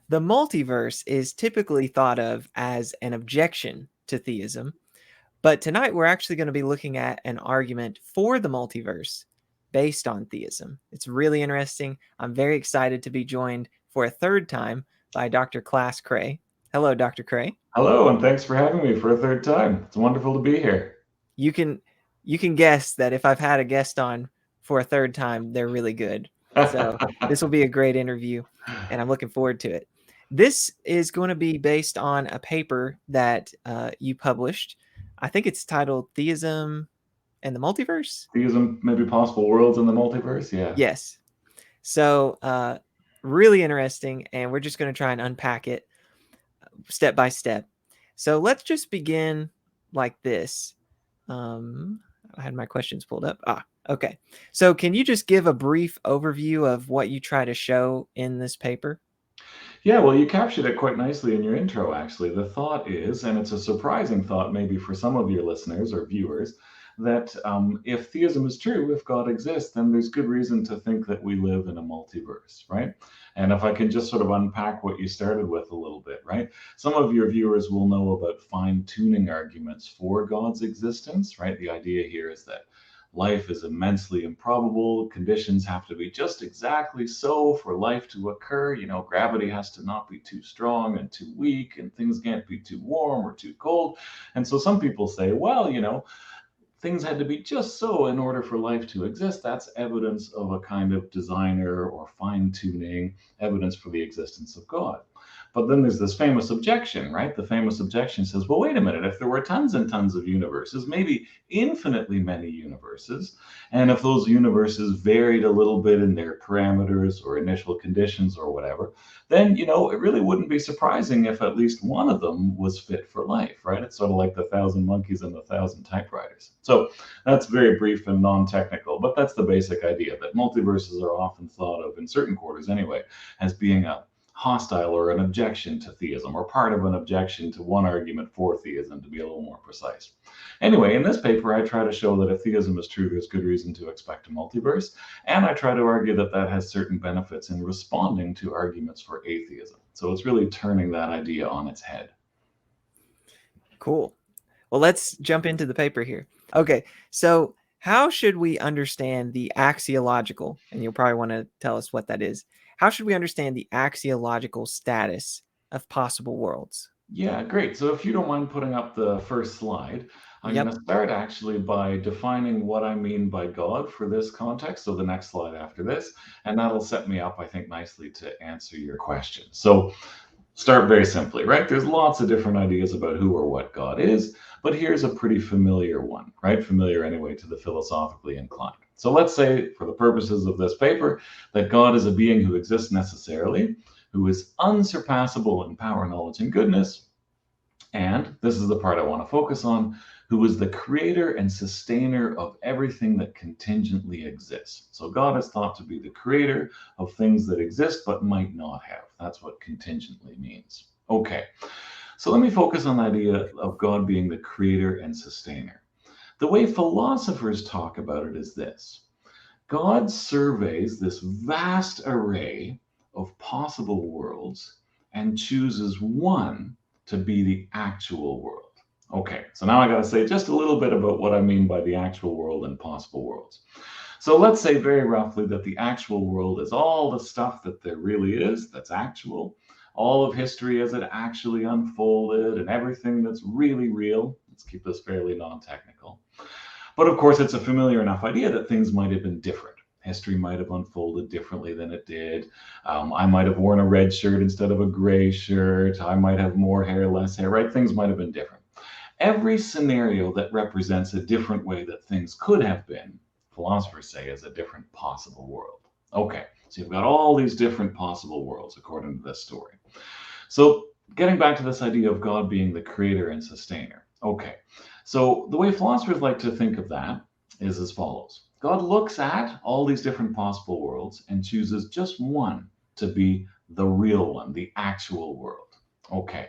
The multiverse is typically thought of as an objection to theism, but tonight we're actually going to be looking at an argument for the multiverse based on theism. It's really interesting. I'm very excited to be joined for a third time by Dr. Klaas Kraay. Hello, Dr. Kraay. Hello, and thanks for having me for a third time. It's wonderful to be here. You can guess that if I've had a guest on for a third time, they're really good. So this will be a great interview, and I'm looking forward to it. This is going to be based on a paper that you published. I think it's titled Theism and the Multiverse. Theism, maybe possible worlds in the multiverse. Yeah. Yes. So really interesting, and we're just going to try and unpack it step by step. So let's just begin like this. I had my questions pulled up. Okay. So can you just give a brief overview of what you try to show in this paper? Yeah, well, you captured it quite nicely in your intro, actually. The thought is, and it's a surprising thought maybe for some of your listeners or viewers, that if theism is true, if God exists, then there's good reason to think that we live in a multiverse, right? And if I can just sort of unpack what you started with a little bit, right? Some of your viewers will know about fine-tuning arguments for God's existence, right? The idea here is that life is immensely improbable. Conditions have to be just exactly so for life to occur. You know, gravity has to not be too strong and too weak, and things can't be too warm or too cold. And so some people say, well, things had to be just so in order for life to exist. That's evidence of a kind of designer or fine tuning, evidence for the existence of God. But then there's this famous objection, right? The famous objection says, well, wait a minute, if there were tons and tons of universes, maybe infinitely many universes, and if those universes varied a little bit in their parameters or initial conditions or whatever, then, it really wouldn't be surprising if at least one of them was fit for life, right? It's sort of like the 1,000 monkeys and the 1,000 typewriters. So that's very brief and non-technical, but that's the basic idea, that multiverses are often thought of, in certain quarters anyway, as being a hostile or an objection to theism, or part of an objection to one argument for theism, to be a little more precise. Anyway, in this paper, I try to show that if theism is true, there's good reason to expect a multiverse, and I try to argue that that has certain benefits in responding to arguments for atheism. So it's really turning that idea on its head. Cool. Well, let's jump into the paper here. Okay, so how should we understand the axiological, and you'll probably want to tell us what that is. How should we understand the axiological status of possible worlds? Yeah, great. So if you don't mind putting up the first slide, I'm Yep. going to start actually by defining what I mean by God for this context. So the next slide after this, and that'll set me up, I think, nicely to answer your question. So start very simply, right? There's lots of different ideas about who or what God is, but here's a pretty familiar one, right? Familiar anyway to the philosophically inclined. So let's say, for the purposes of this paper, that God is a being who exists necessarily, who is unsurpassable in power, knowledge, and goodness. And this is the part I want to focus on, who is the creator and sustainer of everything that contingently exists. So God is thought to be the creator of things that exist but might not have. That's what contingently means. Okay, so let me focus on the idea of God being the creator and sustainer. The way philosophers talk about it is this: God surveys this vast array of possible worlds and chooses one to be the actual world. Okay, so now I got to say just a little bit about what I mean by the actual world and possible worlds. So let's say very roughly that the actual world is all the stuff that there really is that's actual, all of history as it actually unfolded, and everything that's really real. Let's keep this fairly non-technical. But of course, it's a familiar enough idea that things might have been different. History might have unfolded differently than it did. I might have worn a red shirt instead of a gray shirt. I might have more hair, less hair, right? Things might have been different. Every scenario that represents a different way that things could have been, philosophers say, is a different possible world. Okay, so you've got all these different possible worlds according to this story. So getting back to this idea of God being the creator and sustainer. Okay, so the way philosophers like to think of that is as follows. God looks at all these different possible worlds and chooses just one to be the real one, the actual world. Okay,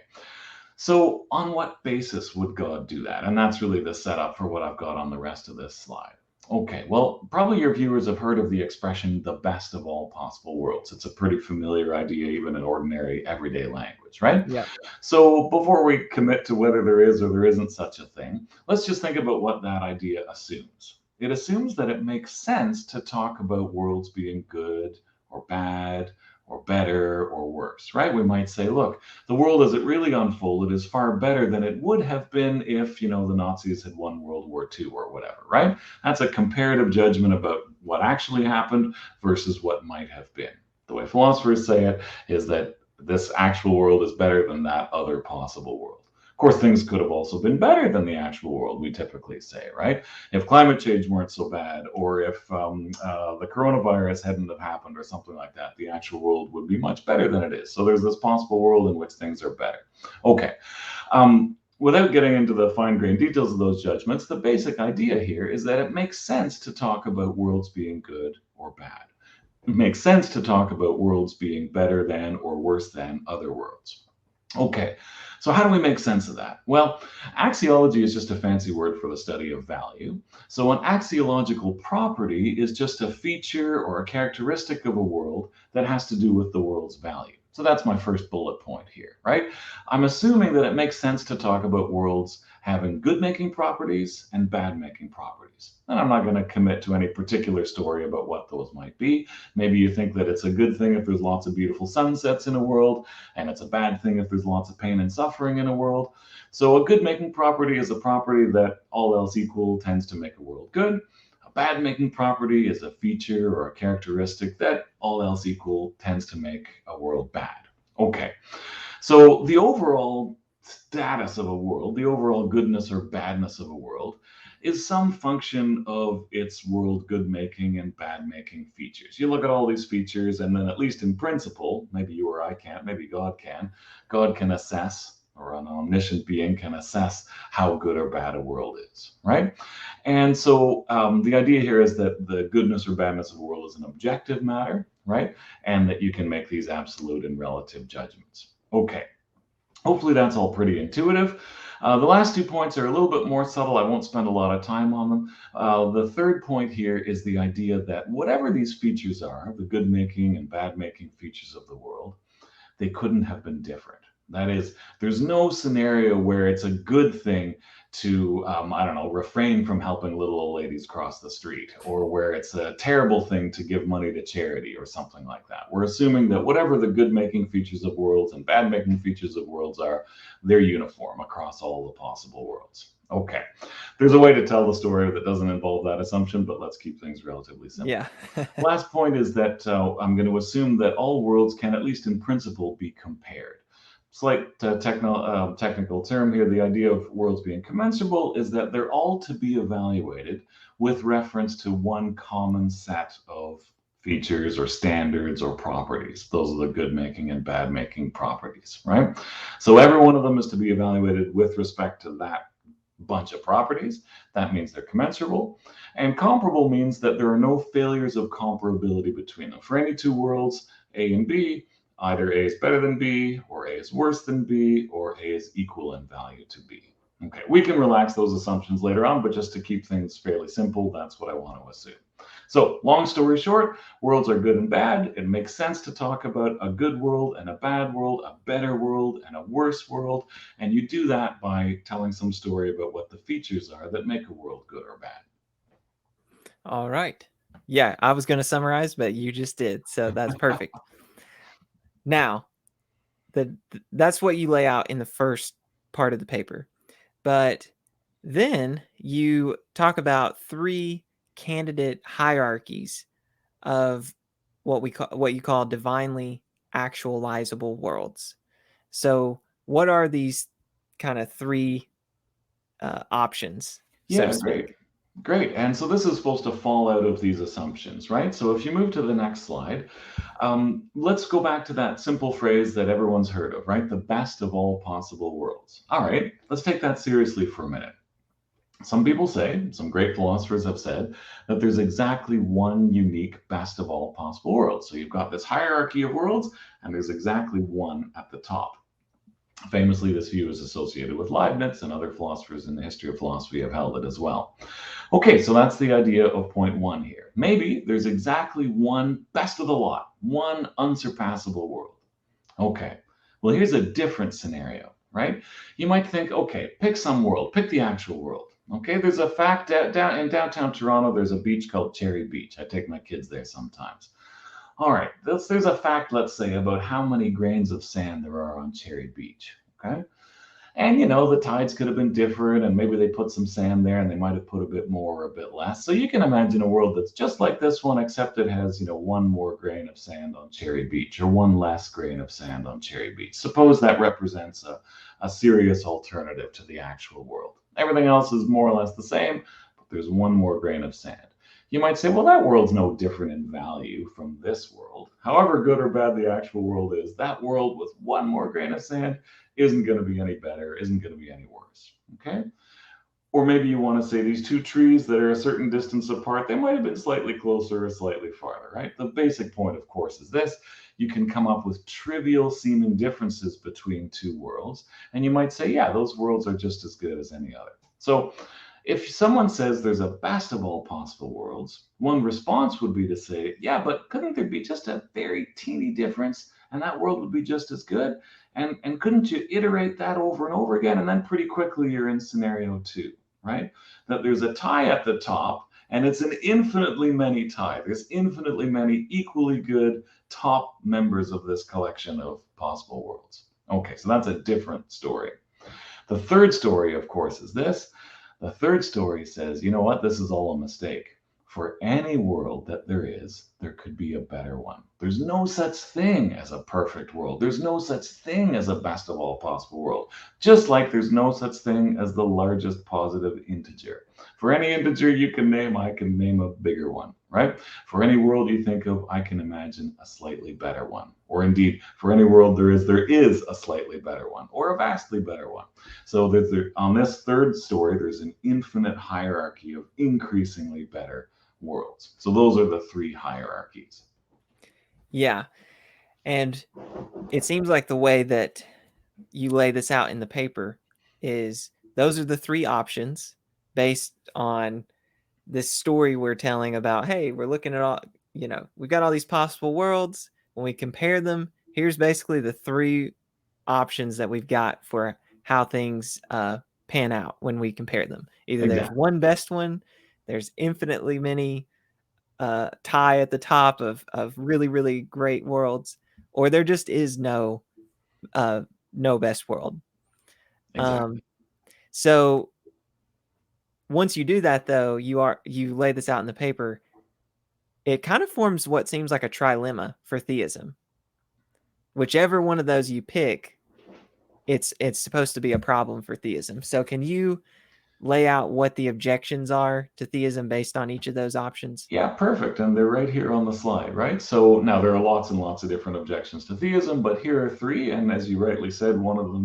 so on what basis would God do that? And that's really the setup for what I've got on the rest of this slide. Okay, well, probably your viewers have heard of the expression the best of all possible worlds. It's a pretty familiar idea, even in ordinary everyday language, right? Yep. So before we commit to whether there is or there isn't such a thing, let's just think about what that idea assumes. It assumes that it makes sense to talk about worlds being good or bad or better or worse, right? We might say, look, the world as it really unfolded is far better than it would have been if, the Nazis had won World War II or whatever, right? That's a comparative judgment about what actually happened versus what might have been. The way philosophers say it is that this actual world is better than that other possible world. Of course, things could have also been better than the actual world, we typically say, right? If climate change weren't so bad, or if the coronavirus hadn't have happened, or something like that, the actual world would be much better than it is. So there's this possible world in which things are better. Okay. Without getting into the fine-grained details of those judgments, the basic idea here is that it makes sense to talk about worlds being good or bad. It makes sense to talk about worlds being better than or worse than other worlds. Okay, so how do we make sense of that? Well, axiology is just a fancy word for the study of value. So an axiological property is just a feature or a characteristic of a world that has to do with the world's value. So that's my first bullet point here, right? I'm assuming that it makes sense to talk about worlds having good making properties and bad making properties. And I'm not going to commit to any particular story about what those might be. Maybe you think that it's a good thing if there's lots of beautiful sunsets in a world, and it's a bad thing if there's lots of pain and suffering in a world. So a good making property is a property that, all else equal, tends to make a world good. A bad making property is a feature or a characteristic that, all else equal, tends to make a world bad. Okay, so the overall status of a world, the overall goodness or badness of a world, is some function of its world good making and bad making features. You look at all these features, and then, at least in principle, maybe you or I can't, maybe God can assess, or an omniscient being can assess how good or bad a world is, right? And so the idea here is that the goodness or badness of a world is an objective matter, right? And that you can make these absolute and relative judgments. Okay. Hopefully that's all pretty intuitive. The last 2 points are a little bit more subtle. I won't spend a lot of time on them. The third point here is the idea that whatever these features are, the good making and bad making features of the world, they couldn't have been different. That is, there's no scenario where it's a good thing to, I don't know, refrain from helping little old ladies cross the street, or where it's a terrible thing to give money to charity or something like that. We're assuming that whatever the good making features of worlds and bad making features of worlds are, they're uniform across all the possible worlds. Okay, there's a way to tell the story that doesn't involve that assumption, but let's keep things relatively simple. Yeah. Last point is that I'm going to assume that all worlds can, at least in principle, be compared. Slight technical term here. The idea of worlds being commensurable is that they're all to be evaluated with reference to one common set of features or standards or properties. Those are the good making and bad making properties, right? So every one of them is to be evaluated with respect to that bunch of properties. That means they're commensurable. And comparable means that there are no failures of comparability between them. For any two worlds, A and B, either A is better than B, or A is worse than B, or A is equal in value to B. Okay, we can relax those assumptions later on, but just to keep things fairly simple, that's what I want to assume. So, long story short, worlds are good and bad. It makes sense to talk about a good world and a bad world, a better world and a worse world. And you do that by telling some story about what the features are that make a world good or bad. All right. Yeah, I was going to summarize, but you just did. So that's perfect. Now, that's what you lay out in the first part of the paper. But then you talk about 3 candidate hierarchies of what you call divinely actualizable worlds. So, what are these kind of 3 options? So to speak? Great. And so this is supposed to fall out of these assumptions, right? So if you move to the next slide, let's go back to that simple phrase that everyone's heard of, right? The best of all possible worlds. All right, let's take that seriously for a minute. Some people say, some great philosophers have said, that there's exactly one unique best of all possible worlds. So you've got this hierarchy of worlds, and there's exactly one at the top. Famously, this view is associated with Leibniz, and other philosophers in the history of philosophy have held it as well. Okay, so that's the idea of point one here. Maybe there's exactly one best of the lot, one unsurpassable world. Okay, well, here's a different scenario, right? You might think, okay, pick some world, pick the actual world. Okay, there's a fact down in downtown Toronto, there's a beach called Cherry Beach. I take my kids there sometimes. All right, there's a fact, let's say, about how many grains of sand there are on Cherry Beach. Okay, and the tides could have been different, and maybe they put some sand there and they might have put a bit more or a bit less. So you can imagine a world that's just like this one, except it has, one more grain of sand on Cherry Beach or one less grain of sand on Cherry Beach. Suppose that represents a serious alternative to the actual world. Everything else is more or less the same, but there's one more grain of sand. You might say, well, that world's no different in value from this world. However good or bad the actual world is, that world with one more grain of sand isn't going to be any better, isn't going to be any worse. Okay? Or maybe you want to say these two trees that are a certain distance apart, they might have been slightly closer or slightly farther, right? The basic point, of course, is this. You can come up with trivial seeming differences between two worlds, and you might say, yeah, those worlds are just as good as any other. So if someone says there's a best of all possible worlds, one response would be to say, yeah, but couldn't there be just a very teeny difference and that world would be just as good? And couldn't you iterate that over and over again? And then pretty quickly you're in scenario two, right? That there's a tie at the top and it's an infinitely many tie. There's infinitely many equally good top members of this collection of possible worlds. Okay, so that's a different story. The third story, of course, is this. The third story says, you know what? This is all a mistake. For any world that there is, there could be a better one. There's no such thing as a perfect world. There's no such thing as a best of all possible world. Just like there's no such thing as the largest positive integer. For any integer you can name, I can name a bigger one, right? For any world you think of, I can imagine a slightly better one. Or indeed, for any world there is a slightly better one, or a vastly better one. So on this third story, there's an infinite hierarchy of increasingly better worlds. So those are the three hierarchies. Yeah. And it seems like the way that you lay this out in the paper is those are the three options based on this story we're telling about, hey, we're looking at all, we've got all these possible worlds. When we compare them, here's basically the three options that we've got for how things pan out when we compare them. Either there's one best one, there's infinitely many tie at the top of really, really great worlds, or there just is no best world. Exactly. So once you do that, though, you lay this out in the paper, it kind of forms what seems like a trilemma for theism. Whichever one of those you pick, it's supposed to be a problem for theism. So can you lay out what the objections are to theism based on each of those options? Yeah, perfect. And they're right here on the slide, right? So now there are lots and lots of different objections to theism, but here are three. And as you rightly said,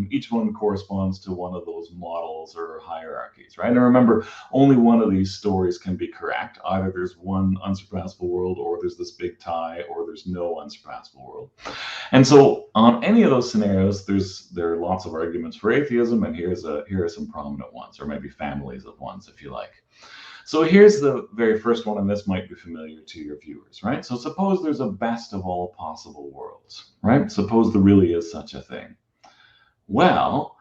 each one corresponds to one of those models or hierarchies, right? And remember, only one of these stories can be correct. Either there's one unsurpassable world, or there's this big tie, or there's no unsurpassable world. And so on any of those scenarios, there are lots of arguments for atheism, and here are some prominent ones, or maybe families of ones, if you like. So here's the very first one, and this might be familiar to your viewers, right? So suppose there's a best of all possible worlds, right? Suppose there really is such a thing. Well,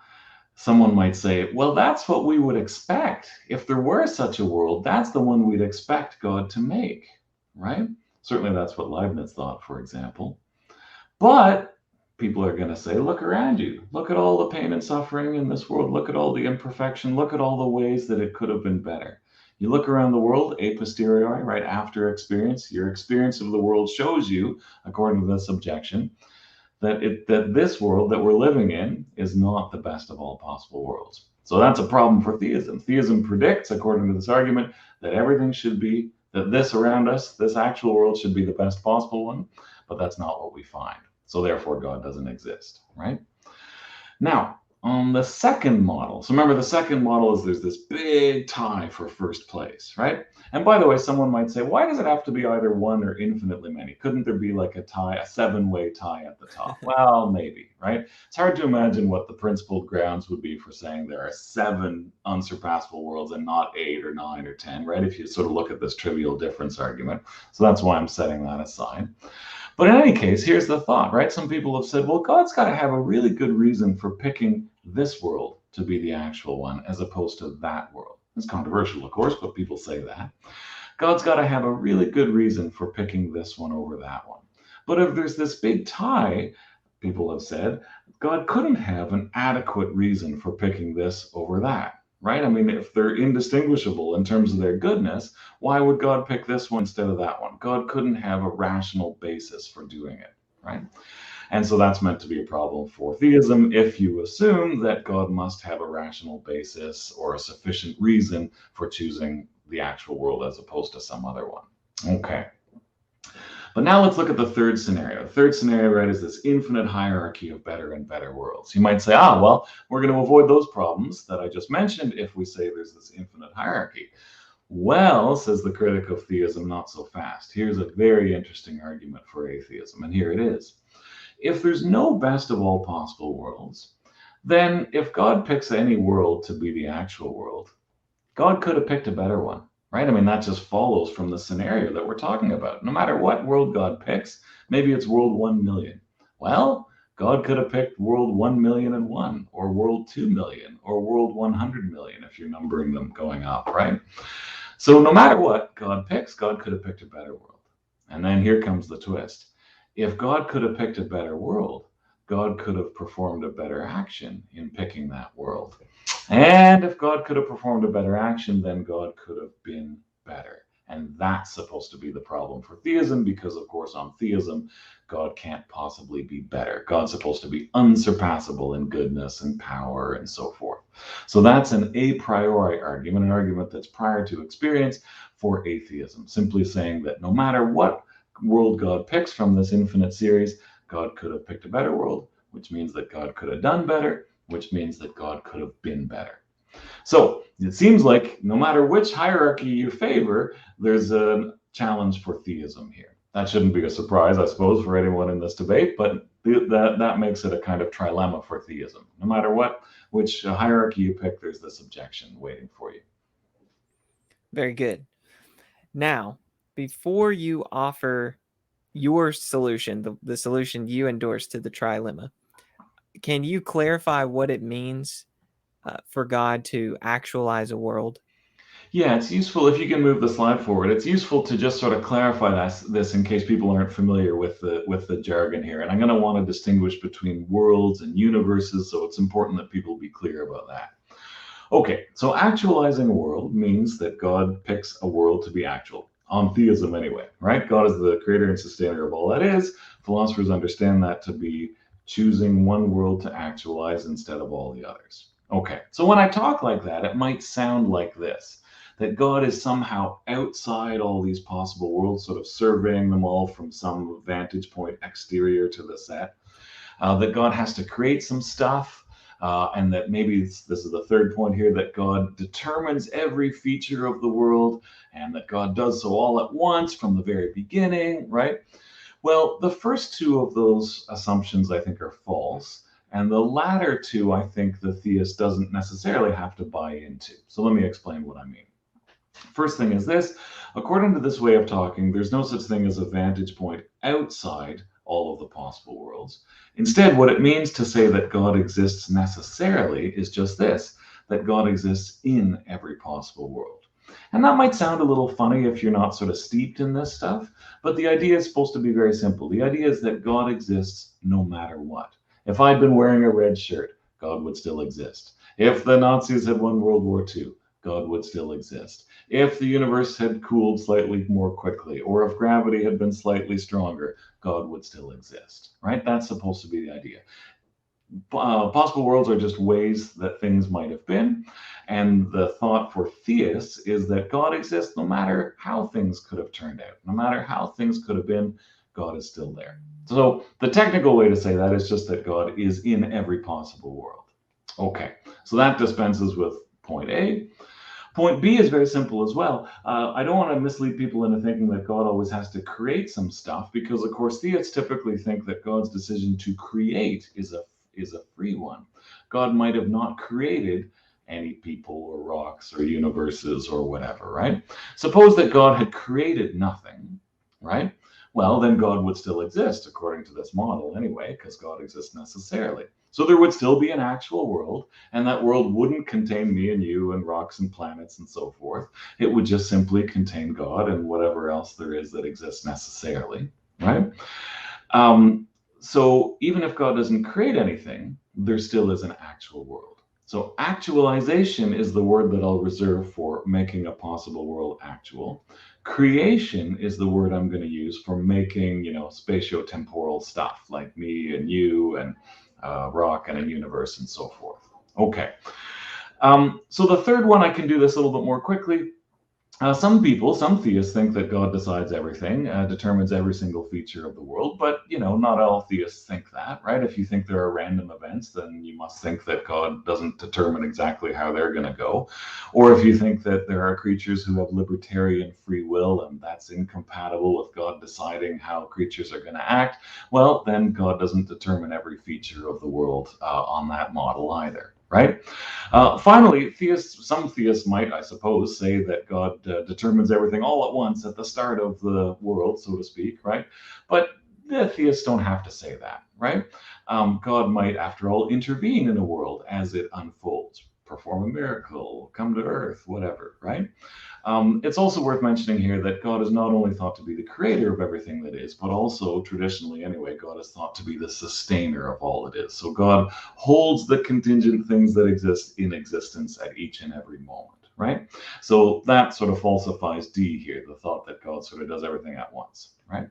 someone might say, well, that's what we would expect. If there were such a world, that's the one we'd expect God to make, right? Certainly that's what Leibniz thought, for example. But people are going to say, look around you. Look at all the pain and suffering in this world. Look at all the imperfection. Look at all the ways that it could have been better. You look around the world a posteriori, right after experience, your experience of the world shows you, according to this objection, that this world that we're living in is not the best of all possible worlds. So that's a problem for theism. Theism predicts, according to this argument, that everything should be, that this around us, this actual world should be the best possible one, but that's not what we find. So therefore, God doesn't exist, right? Now, On the second model, so remember the second model is there's this big tie for first place, right? And by the way, someone might say, why does it have to be either one or infinitely many? Couldn't there be like a tie, a seven-way tie at the top? Well, maybe, right? It's hard to imagine what the principled grounds would be for saying there are 7 unsurpassable worlds and not 8 or 9 or 10, right? If you sort of look at this trivial difference argument. So that's why I'm setting that aside. But in any case, here's the thought, right? Some people have said, well, God's got to have a really good reason for picking this world to be the actual one as opposed to that world. It's controversial, of course, but people say that. God's got to have a really good reason for picking this one over that one. But if there's this big tie, people have said, God couldn't have an adequate reason for picking this over that. Right? I mean, if they're indistinguishable in terms of their goodness, why would God pick this one instead of that one? God couldn't have a rational basis for doing it, right? And so that's meant to be a problem for theism if you assume that God must have a rational basis or a sufficient reason for choosing the actual world as opposed to some other one. Okay. But now let's look at the third scenario. The third scenario, right, is this infinite hierarchy of better and better worlds. You might say, well, we're going to avoid those problems that I just mentioned if we say there's this infinite hierarchy. Well, says the critic of theism, not so fast. Here's a very interesting argument for atheism, and here it is. If there's no best of all possible worlds, then if God picks any world to be the actual world, God could have picked a better one. Right? I mean, that just follows from the scenario that we're talking about. No matter what world God picks, maybe it's world 1 million. Well, God could have picked world 1,000,001 or world 2 million or world 100 million if you're numbering them going up, right? So no matter what God picks, God could have picked a better world. And then here comes the twist. If God could have picked a better world, God could have performed a better action in picking that world. And if God could have performed a better action, then God could have been better. And that's supposed to be the problem for theism, because, of course, on theism, God can't possibly be better. God's supposed to be unsurpassable in goodness and power and so forth. So that's an a priori argument, an argument that's prior to experience for atheism, simply saying that no matter what world God picks from this infinite series, God could have picked a better world, which means that God could have done better, which means that God could have been better. So it seems like no matter which hierarchy you favor, there's a challenge for theism here. That shouldn't be a surprise, I suppose, for anyone in this debate, but that makes it a kind of trilemma for theism. No matter which hierarchy you pick, there's this objection waiting for you. Very good. Now, before you offer your solution, the solution you endorse to the trilemma, can you clarify what it means for God to actualize a world? Yeah, it's useful if you can move the slide forward. It's useful to just sort of clarify this in case people aren't familiar with the jargon here. And I'm going to want to distinguish between worlds and universes, so it's important that people be clear about that. Okay, so actualizing a world means that God picks a world to be actual, on theism anyway, right? God is the creator and sustainer of all that is. Philosophers understand that to be choosing one world to actualize instead of all the others. Okay, so when I talk like that, it might sound like this, that God is somehow outside all these possible worlds, sort of surveying them all from some vantage point exterior to the set, that God has to create some stuff, and that maybe this is the third point here, that God determines every feature of the world, and that God does so all at once from the very beginning, right? Well, the first two of those assumptions, I think, are false. And the latter two, I think the theist doesn't necessarily have to buy into. So let me explain what I mean. First thing is this: according to this way of talking, there's no such thing as a vantage point outside all of the possible worlds. Instead, what it means to say that God exists necessarily is just this, that God exists in every possible world. And that might sound a little funny if you're not sort of steeped in this stuff, but the idea is supposed to be very simple. The idea is that God exists no matter what. If I'd been wearing a red shirt, God would still exist. If the Nazis had won World War II, God would still exist. If the universe had cooled slightly more quickly, or if gravity had been slightly stronger, God would still exist, right? That's supposed to be the idea. Possible worlds are just ways that things might have been. And the thought for theists is that God exists no matter how things could have turned out, no matter how things could have been, God is still there. So the technical way to say that is just that God is in every possible world. Okay, so that dispenses with point A. Point B is very simple as well. I don't want to mislead people into thinking that God always has to create some stuff, because of course theists typically think that God's decision to create is a free one. God might have not created any people or rocks or universes or whatever, right? Suppose that God had created nothing, right? Well, then God would still exist according to this model anyway, because God exists necessarily. So there would still be an actual world, and that world wouldn't contain me and you and rocks and planets and so forth. It would just simply contain God and whatever else there is that exists necessarily, right? So even if God doesn't create anything, there still is an actual world. So actualization is the word that I'll reserve for making a possible world actual. Creation is the word I'm going to use for making, spatio-temporal stuff like me and you and rock and a universe and so forth. Okay. So the third one, I can do this a little bit more quickly. Some theists think that God decides everything, determines every single feature of the world, but not all theists think that, right? If you think there are random events, then you must think that God doesn't determine exactly how they're going to go. Or if you think that there are creatures who have libertarian free will and that's incompatible with God deciding how creatures are going to act, well, then God doesn't determine every feature of the world on that model either. Right? Finally, some theists might, I suppose, say that God determines everything all at once at the start of the world, so to speak, right? But the theists don't have to say that, right? God might, after all, intervene in a world as it unfolds, perform a miracle, come to earth, whatever, right? It's also worth mentioning here that God is not only thought to be the creator of everything that is, but also, traditionally anyway, God is thought to be the sustainer of all it is. So God holds the contingent things that exist in existence at each and every moment, right? So that sort of falsifies D here, the thought that God sort of does everything at once, right?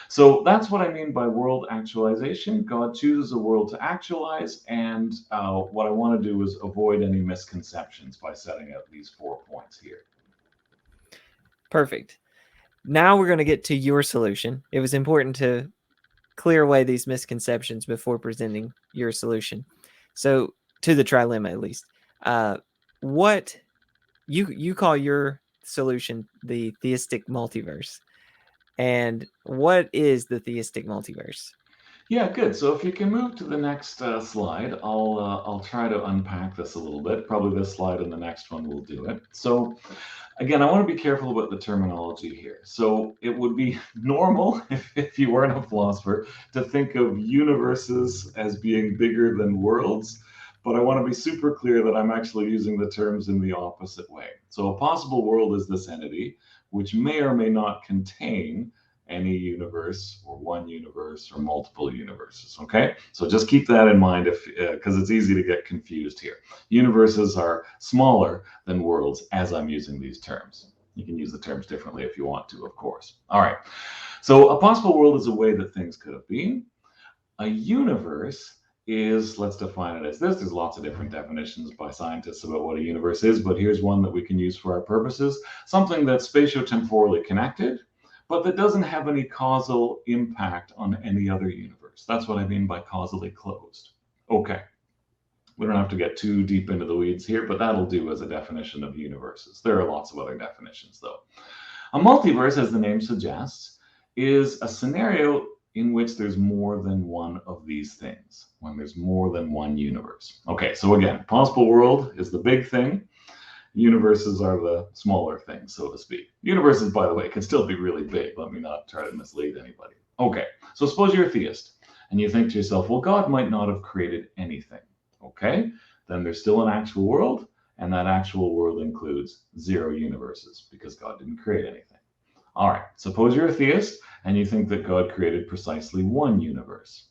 So that's what I mean by world actualization. God chooses a world to actualize, and what I want to do is avoid any misconceptions by setting out these 4 points here. Perfect. Now we're going to get to your solution. It was important to clear away these misconceptions before presenting your solution. So, to the trilemma at least. What you call your solution the theistic multiverse. And what is the theistic multiverse? Yeah, good. So if you can move to the next slide, I'll try to unpack this a little bit. Probably this slide and the next one will do it. So again, I want to be careful about the terminology here. So it would be normal, if you weren't a philosopher, to think of universes as being bigger than worlds. But I want to be super clear that I'm actually using the terms in the opposite way. So a possible world is this entity, which may or may not contain any universe or one universe or multiple universes. Okay, so just keep that in mind, if because it's easy to get confused here. Universes are smaller than worlds as I'm using these terms. You can use the terms differently if you want to, of course. All right, so a possible world is a way that things could have been. A universe is, let's define it as this. There's lots of different definitions by scientists about what a universe is, but here's one that we can use for our purposes. Something that's spatiotemporally connected, but that doesn't have any causal impact on any other universe. That's what I mean by causally closed. Okay, we don't have to get too deep into the weeds here, but that'll do as a definition of universes. There are lots of other definitions, though. A multiverse, as the name suggests, is a scenario in which there's more than one of these things, when there's more than one universe. Okay, so again, possible world is the big thing. Universes are the smaller things, so to speak. Universes, by the way, can still be really big. Let me not try to mislead anybody. Okay, so suppose you're a theist and you think to yourself, well, God might not have created anything. Okay, then there's still an actual world, and that actual world includes 0 universes because God didn't create anything. All right, suppose you're a theist and you think that God created precisely 1 universe.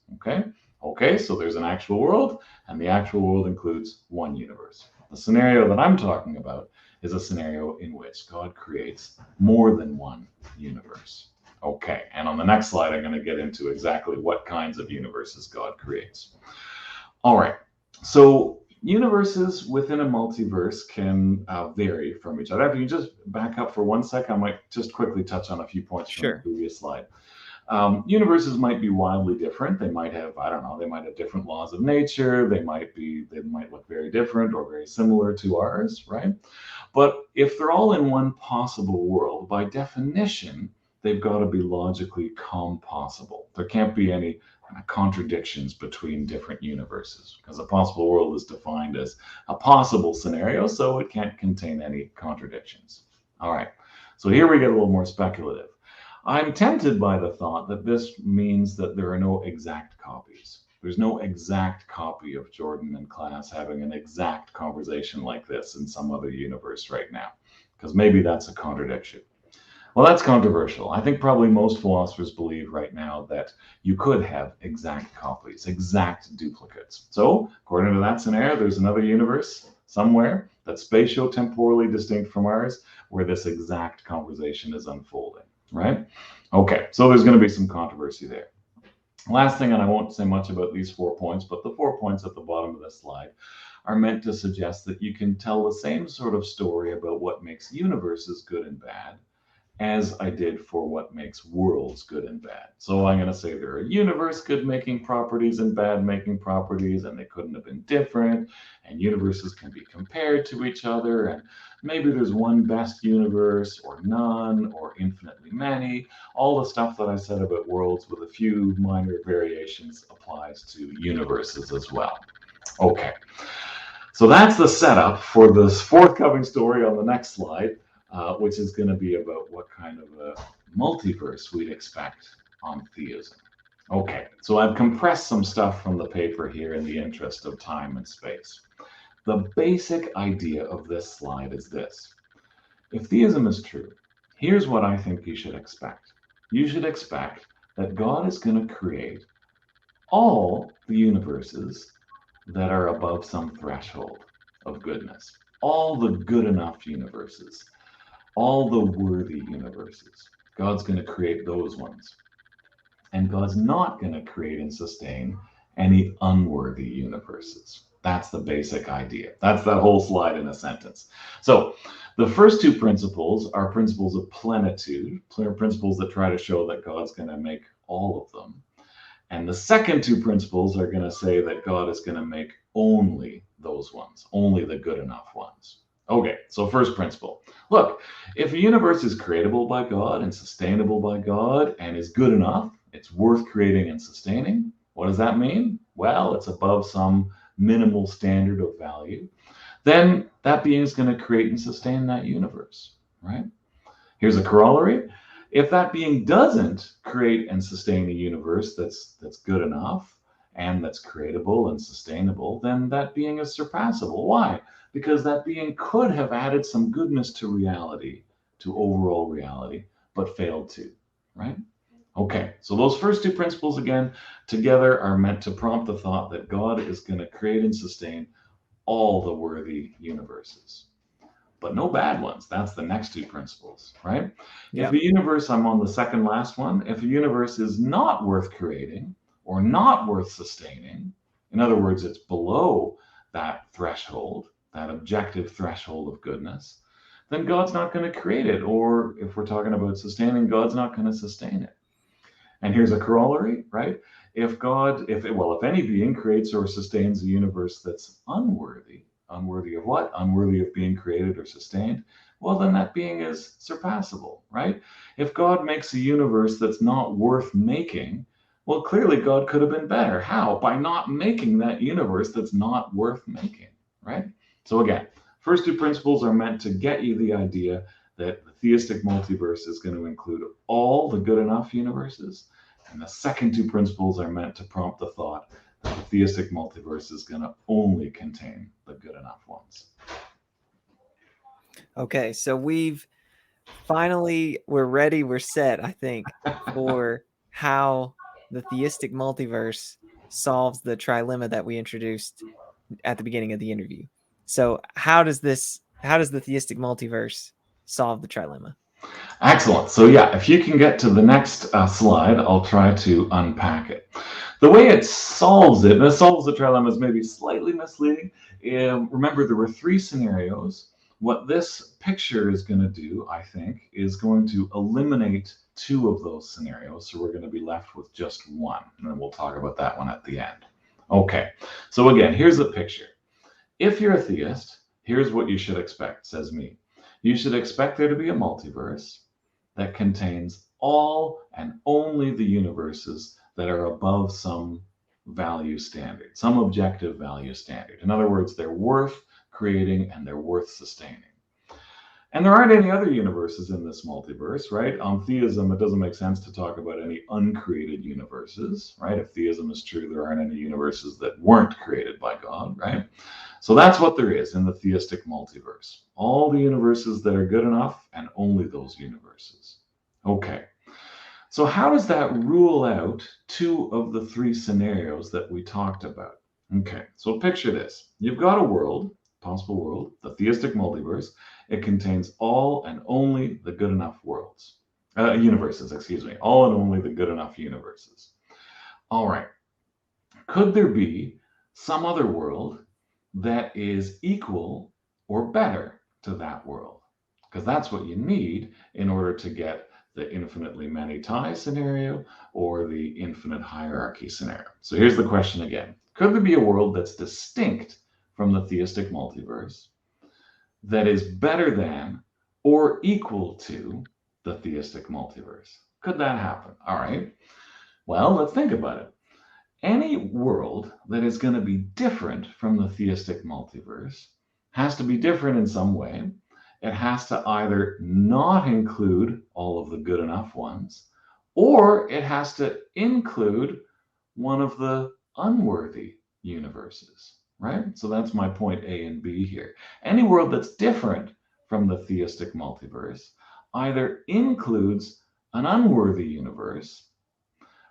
Okay, so there's an actual world, and the actual world includes 1 universe. The scenario that I'm talking about is a scenario in which God creates more than 1 universe. Okay, and on the next slide, I'm going to get into exactly what kinds of universes God creates. All right, so universes within a multiverse can vary from each other. If you just back up for 1 second, I might just quickly touch on a few points from the previous slide. Universes might be wildly different. They might have, I don't know, they might have different laws of nature. They might look very different or very similar to ours, right? But if they're all in one possible world, by definition, they've got to be logically compossible. There can't be any contradictions between different universes, because a possible world is defined as a possible scenario, so it can't contain any contradictions. All right, so here we get a little more speculative. I'm tempted by the thought that this means that there are no exact copies. There's no exact copy of Jordan and Klaas having an exact conversation like this in some other universe right now, because maybe that's a contradiction. Well, that's controversial. I think probably most philosophers believe right now that you could have exact copies, exact duplicates. So, according to that scenario, there's another universe somewhere that's spatio-temporally distinct from ours, where this exact conversation is unfolding, right? Okay, so there's going to be some controversy there. Last thing, and I won't say much about these 4 points, but the 4 points at the bottom of this slide are meant to suggest that you can tell the same sort of story about what makes universes good and bad as I did for what makes worlds good and bad. So I'm going to say there are universe good making properties and bad making properties, and they couldn't have been different, and universes can be compared to each other, and maybe there's one best universe or none or infinitely many. All the stuff that I said about worlds with a few minor variations applies to universes as well. Okay, so that's the setup for this forthcoming story on the next slide. Which is going to be about what kind of a multiverse we'd expect on theism. Okay, so I've compressed some stuff from the paper here in the interest of time and space. The basic idea of this slide is this. If theism is true, here's what I think you should expect. You should expect that God is going to create all the universes that are above some threshold of goodness, all the good enough universes, all the worthy universes. God's going to create those ones. And God's not going to create and sustain any unworthy universes. That's the basic idea. That's that whole slide in a sentence. So the first 2 principles are principles of plenitude, principles that try to show that God's going to make all of them. And the second 2 principles are going to say that God is going to make only those ones, only the good enough ones. Okay, so first principle. Look, if a universe is creatable by God and sustainable by God and is good enough, it's worth creating and sustaining. What does that mean? Well, it's above some minimal standard of value. Then that being is going to create and sustain that universe, right? Here's a corollary. If that being doesn't create and sustain a universe that's good enough and that's creatable and sustainable, then that being is surpassable. Why? Because that being could have added some goodness to reality, to overall reality, but failed to, right? Okay, so those first 2 principles, again, together are meant to prompt the thought that God is going to create and sustain all the worthy universes, but no bad ones. That's the next 2 principles, right? Yeah. If a universe, I'm on the second last one, if a universe is not worth creating or not worth sustaining, in other words, it's below that threshold, that objective threshold of goodness, then God's not going to create it. Or if we're talking about sustaining, God's not going to sustain it. And here's a corollary, right? If any being creates or sustains a universe that's unworthy of what? Unworthy of being created or sustained, well, then that being is surpassable, right? If God makes a universe that's not worth making, well, clearly God could have been better. How? By not making that universe that's not worth making, right? So again, first 2 principles are meant to get you the idea that the theistic multiverse is going to include all the good enough universes. And the second 2 principles are meant to prompt the thought that the theistic multiverse is going to only contain the good enough ones. Okay, so we're ready, we're set, I think, for how the theistic multiverse solves the trilemma that we introduced at the beginning of the interview. So how does the theistic multiverse solve the trilemma? Excellent. So yeah, if you can get to the next slide, I'll try to unpack it. The way it solves the trilemma is maybe slightly misleading. Remember, there were 3 scenarios. What this picture is going to do, I think, is going to eliminate two of those scenarios. So we're going to be left with just one. And then we'll talk about that one at the end. Okay, so again, here's the picture. If you're a theist, here's what you should expect, says me. You should expect there to be a multiverse that contains all and only the universes that are above some value standard, some objective value standard. In other words, they're worth creating and they're worth sustaining. And there aren't any other universes in this multiverse, right? On theism, it doesn't make sense to talk about any uncreated universes, right? If theism is true, there aren't any universes that weren't created by God, right? So that's what there is in the theistic multiverse. All the universes that are good enough and only those universes. Okay. So how does that rule out two of the three scenarios that we talked about? Okay, so picture this. You've got a world, possible world, the theistic multiverse. It contains all and only the good enough universes, all and only the good enough universes. All right. Could there be some other world that is equal or better to that world? Because that's what you need in order to get the infinitely many ties scenario or the infinite hierarchy scenario. So here's the question again. Could there be a world that's distinct from the theistic multiverse that is better than or equal to the theistic multiverse? Could that happen? All right. Well, let's think about it. Any world that is going to be different from the theistic multiverse has to be different in some way. It has to either not include all of the good enough ones, or it has to include one of the unworthy universes, right? So that's my point A and B here. Any world that's different from the theistic multiverse either includes an unworthy universe,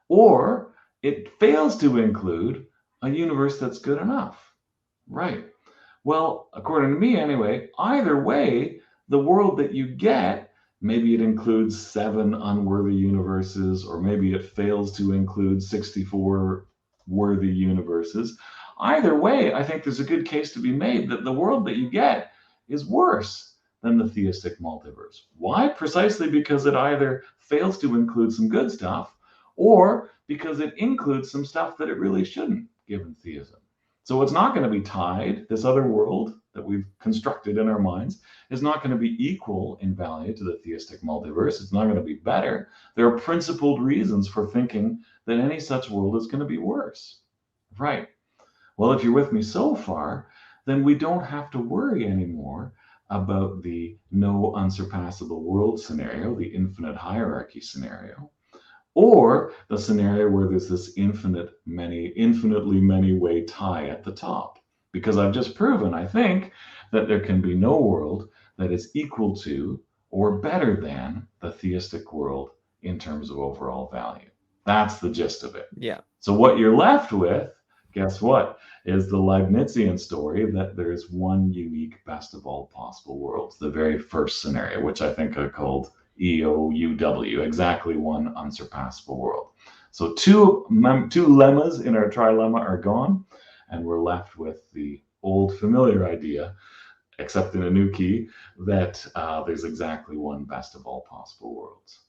or it fails to include a universe that's good enough, right? Well, according to me anyway, either way, the world that you get, maybe it includes 7 unworthy universes, or maybe it fails to include 64 worthy universes. Either way, I think there's a good case to be made that the world that you get is worse than the theistic multiverse. Why? Precisely because it either fails to include some good stuff, or because it includes some stuff that it really shouldn't, given theism. So it's not going to be tied. This other world that we've constructed in our minds is not going to be equal in value to the theistic multiverse. It's not going to be better. There are principled reasons for thinking that any such world is going to be worse. Right. Well, if you're with me so far, then we don't have to worry anymore about the no unsurpassable world scenario, the infinite hierarchy scenario, or the scenario where there's this infinitely many way tie at the top. Because I've just proven, I think, that there can be no world that is equal to or better than the theistic world in terms of overall value. That's the gist of it. Yeah. So what you're left with, guess what, is the Leibnizian story that there is one unique best of all possible worlds, the very first scenario, which I think I called EOUW, exactly one unsurpassable world. So two lemmas in our trilemma are gone, and we're left with the old familiar idea, except in a new key, that there's exactly one best of all possible worlds.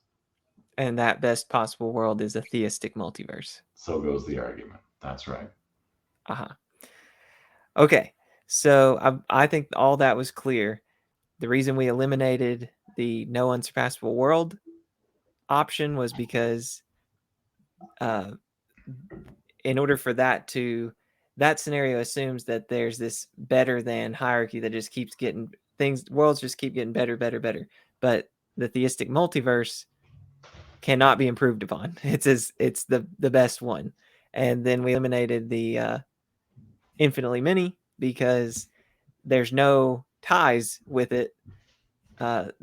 And that best possible world is a theistic multiverse. So goes the argument. That's right. Uh-huh. Okay, so I think all that was clear. The reason we eliminated the no unsurpassable world option was because in order for that scenario assumes that there's this better than hierarchy that just keeps getting worlds just keep getting better. But the theistic multiverse cannot be improved upon. It's the best one. And then we eliminated the infinitely many because there's no ties with it. The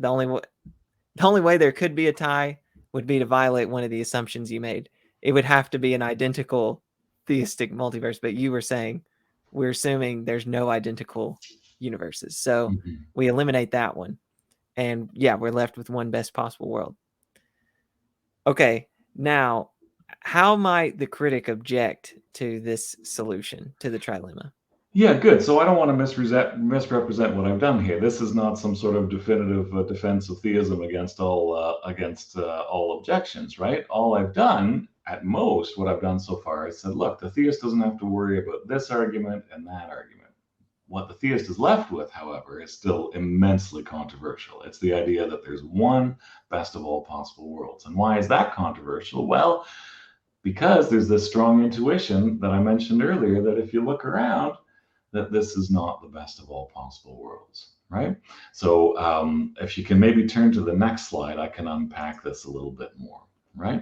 only way there could be a tie would be to violate one of the assumptions you made. It would have to be an identical theistic multiverse, but you were saying we're assuming there's no identical universes. So we eliminate that one. And yeah, we're left with one best possible world. Okay, now, how might the critic object to this solution, to the trilemma? Yeah, good. So I don't want to misrepresent what I've done here. This is not some sort of definitive defense of theism against all objections, right? All I've done, at most, what I've done so far is said, look, the theist doesn't have to worry about this argument and that argument. What the theist is left with, however, is still immensely controversial. It's the idea that there's one best of all possible worlds. And why is that controversial? Well, because there's this strong intuition that I mentioned earlier that if you look around, that this is not the best of all possible worlds, right? So if you can maybe turn to the next slide, I can unpack this a little bit more, right?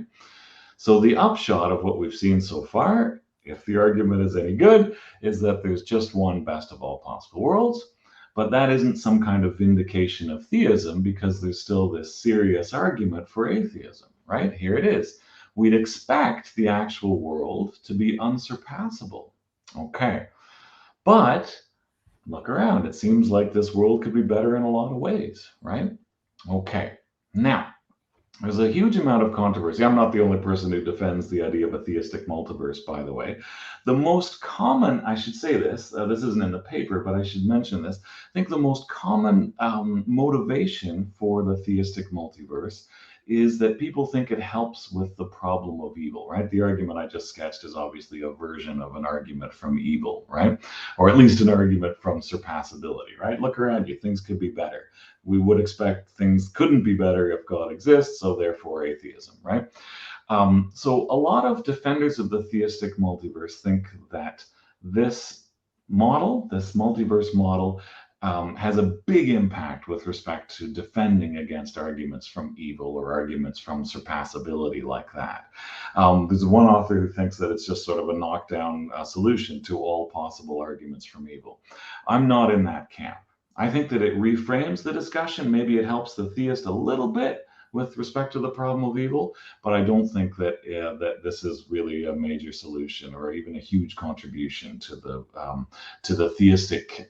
So the upshot of what we've seen so far, if the argument is any good, is that there's just one best of all possible worlds, but that isn't some kind of vindication of theism because there's still this serious argument for atheism, right? Here it is. We'd expect the actual world to be unsurpassable. Okay. But look around. It seems like this world could be better in a lot of ways, right? Okay. Now, there's a huge amount of controversy. I'm not the only person who defends the idea of a theistic multiverse, by the way. The most common, I should say this isn't in the paper, but I should mention this. I think the most common motivation for the theistic multiverse is that people think it helps with the problem of evil, right? The argument I just sketched is obviously a version of an argument from evil, right? Or at least an argument from surpassability, right? Look around you, things could be better. We would expect things couldn't be better if God exists, so therefore atheism, right? So a lot of defenders of the theistic multiverse think that this model, this multiverse model, has a big impact with respect to defending against arguments from evil or arguments from surpassability like that. There's one author who thinks that it's just sort of a knockdown solution to all possible arguments from evil. I'm not in that camp. I think that it reframes the discussion. Maybe it helps the theist a little bit with respect to the problem of evil, but I don't think that that this is really a major solution or even a huge contribution to the theistic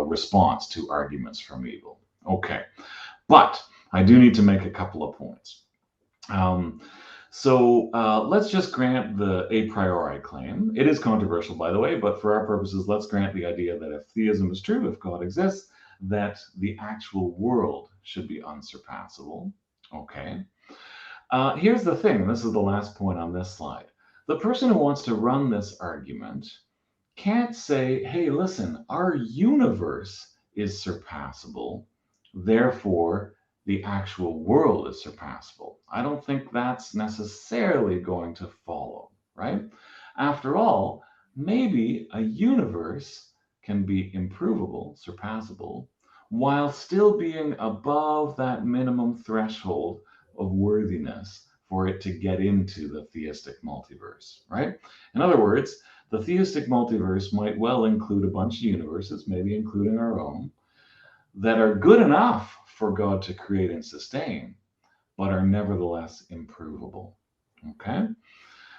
response to arguments from evil. Okay, but I do need to make a couple of points. So let's just grant the a priori claim. It is controversial, by the way, but for our purposes, let's grant the idea that if theism is true, if God exists, that the actual world should be unsurpassable. Okay. Here's the thing, and this is the last point on this slide. The person who wants to run this argument can't say, hey, listen, our universe is surpassable, therefore the actual world is surpassable. I don't think that's necessarily going to follow, right? After all, maybe a universe can be improvable, surpassable, while still being above that minimum threshold of worthiness for it to get into the theistic multiverse, right? In other words, the theistic multiverse might well include a bunch of universes, maybe including our own, that are good enough for God to create and sustain, but are nevertheless improvable, okay?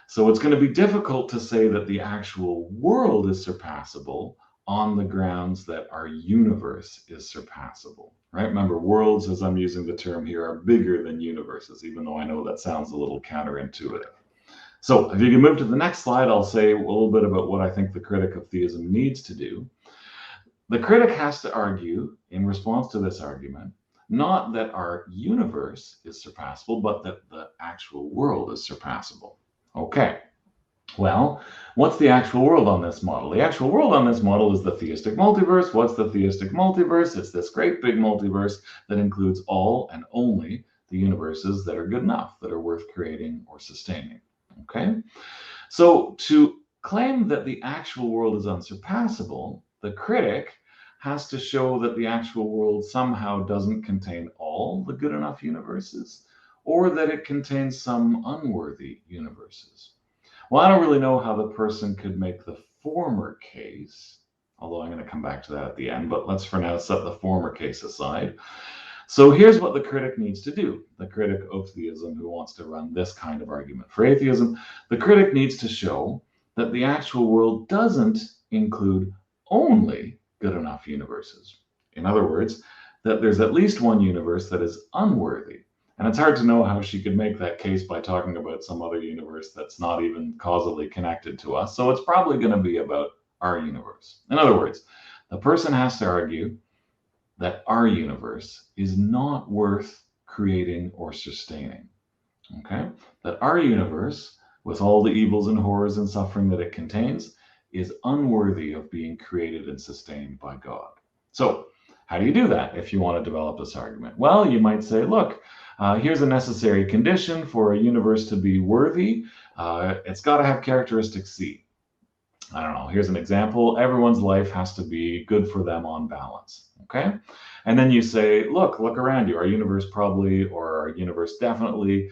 So it's going to be difficult to say that the actual world is surpassable on the grounds that our universe is surpassable, right? Remember, worlds, as I'm using the term here, are bigger than universes, even though I know that sounds a little counterintuitive. So if you can move to the next slide, I'll say a little bit about what I think the critic of theism needs to do. The critic has to argue, in response to this argument, not that our universe is surpassable, but that the actual world is surpassable. Okay. Well, what's the actual world on this model? The actual world on this model is the theistic multiverse. What's the theistic multiverse? It's this great big multiverse that includes all and only the universes that are good enough, that are worth creating or sustaining. Okay? So to claim that the actual world is unsurpassable, the critic has to show that the actual world somehow doesn't contain all the good enough universes, or that it contains some unworthy universes. Well, I don't really know how the person could make the former case, although I'm going to come back to that at the end, but let's for now set the former case aside. So here's what the critic needs to do. The critic of theism who wants to run this kind of argument for atheism, the critic needs to show that the actual world doesn't include only good enough universes. In other words, that there's at least one universe that is unworthy. And it's hard to know how she could make that case by talking about some other universe that's not even causally connected to us. So it's probably going to be about our universe. In other words, the person has to argue that our universe is not worth creating or sustaining. Okay? That our universe, with all the evils and horrors and suffering that it contains, is unworthy of being created and sustained by God. So, how do you do that if you want to develop this argument? Well, you might say, look, here's a necessary condition for a universe to be worthy. It's got to have characteristic C. I don't know, here's an example. Everyone's life has to be good for them on balance. Okay. And then you say, look around you. Our universe probably, or our universe definitely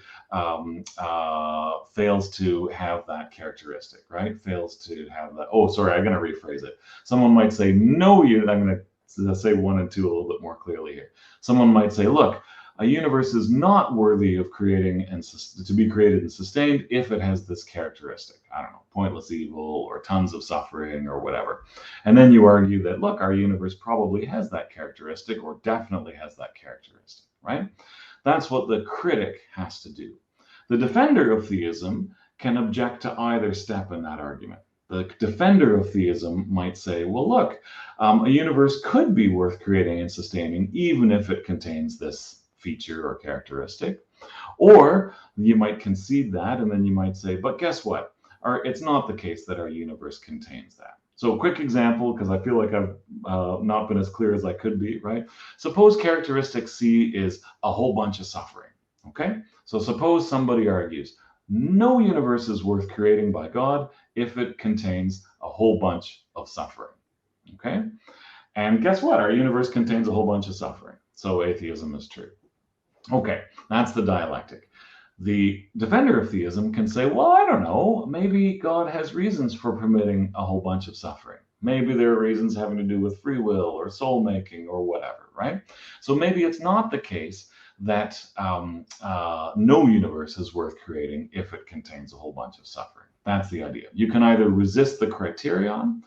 fails to have that characteristic, right? Fails to have that. Oh, sorry, I'm going to rephrase it. Someone might say, no, I'm going to say 1 and 2 a little bit more clearly here. Someone might say, look, a universe is not worthy of creating and to be created and sustained if it has this characteristic. I don't know, pointless evil or tons of suffering or whatever. And then you argue that, look, our universe probably has that characteristic or definitely has that characteristic, right? That's what the critic has to do. The defender of theism can object to either step in that argument. The defender of theism might say, well, look, a universe could be worth creating and sustaining even if it contains this feature or characteristic. Or you might concede that, and then you might say, but guess what? It's not the case that our universe contains that. So a quick example, because I feel like I've not been as clear as I could be, right? Suppose characteristic C is a whole bunch of suffering, okay? So suppose somebody argues, no universe is worth creating by God if it contains a whole bunch of suffering, okay? And guess what? Our universe contains a whole bunch of suffering. So atheism is true. Okay, that's the dialectic. The defender of theism can say, well, I don't know, maybe God has reasons for permitting a whole bunch of suffering. Maybe there are reasons having to do with free will or soul making or whatever, right? So maybe it's not the case that no universe is worth creating if it contains a whole bunch of suffering. That's the idea. You can either resist the criterion,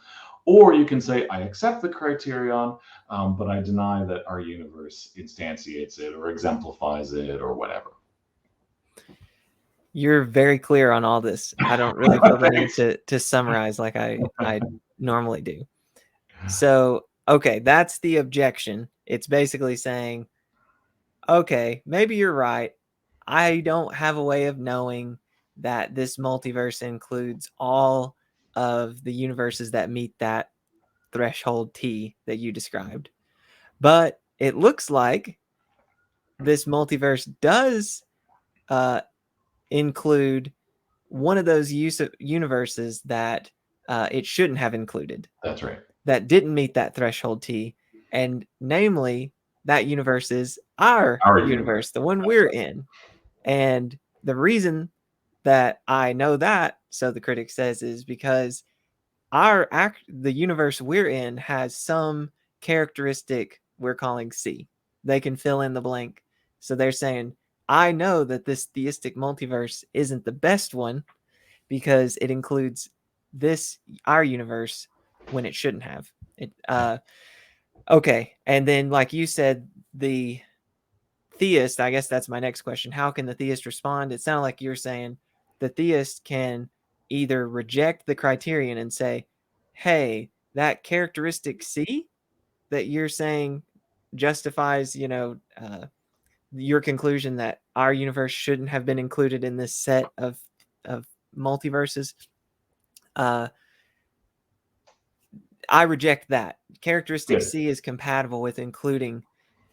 or you can say, I accept the criterion, but I deny that our universe instantiates it or exemplifies it or whatever. You're very clear on all this. I don't really feel the need to summarize like I normally do. So, okay, that's the objection. It's basically saying, okay, maybe you're right. I don't have a way of knowing that this multiverse includes all of the universes that meet that threshold T that you described. But it looks like this multiverse does include one of those universes that it shouldn't have included. That's right. That didn't meet that threshold T. And namely, that universe is our universe, the one we're in. And the reason that I know that, so the critic says, is because the universe we're in has some characteristic we're calling C. They can fill in the blank. So they're saying, I know that this theistic multiverse isn't the best one because it includes our universe when it shouldn't have. Okay. And then, like you said, the theist, I guess that's my next question. How can the theist respond? It sounded like you're saying the theist can either reject the criterion and say, hey, that characteristic C that you're saying justifies, your conclusion that our universe shouldn't have been included in this set of multiverses. I reject that. Characteristic C is compatible with including